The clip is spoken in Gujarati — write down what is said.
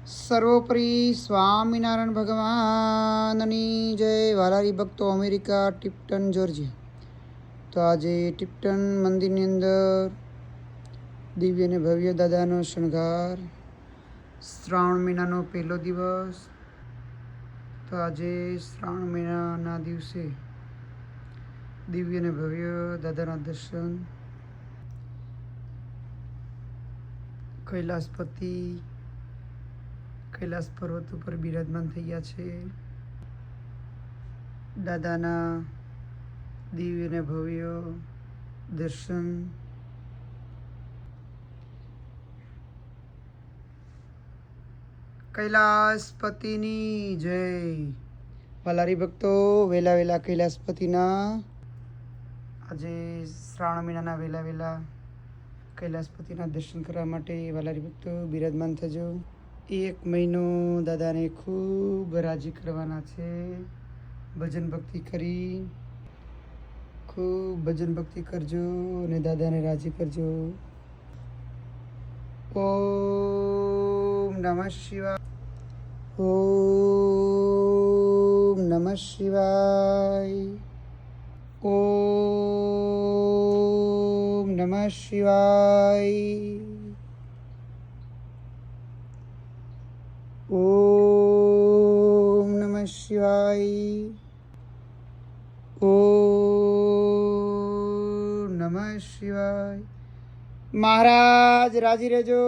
સર્વોપરી સ્વામિનારાયણ ભગવાનની જય. વાલારી ભક્તો અમેરિકા ટિપ્ટન જોર્જિયા. તો આજે ટિપ્ટન મંદિરની અંદર દિવ્ય અને ભવ્ય દાદાનો શણગાર, શ્રાવણ મહિનાનો પહેલો દિવસ. તો આજે શ્રાવણ મહિનાના દિવસે દિવ્ય અને ભવ્ય દાદાના દર્શન. કૈલાસ પર્વત ઉપર બિરાજમાન થઈ ગયા છે. દાદાના દિવ્ય અને ભવ્ય દર્શન. કૈલાસપતિની જય. વાલારી ભક્તો, વેલા કૈલાસપતિના આજે શ્રાવણ મહિનાના વેલા કૈલાસપતિના દર્શન કરવા માટે વાલારી ભક્તો બિરાજમાન થજો. એક મહિનો દાદાને ખૂબ રાજી કરવાના છે. ભજન ભક્તિ કરી, ખૂબ ભજન ભક્તિ કરજો અને દાદાને રાજી કરજો. ઓમ નમઃ શિવાય. ઓમ નમઃ શિવાય. ઓમ નમઃ શિવાય. ઓમ નમઃ શિવાય. ઓમ નમઃ શિવાય. મહારાજ રાજી રહેજો.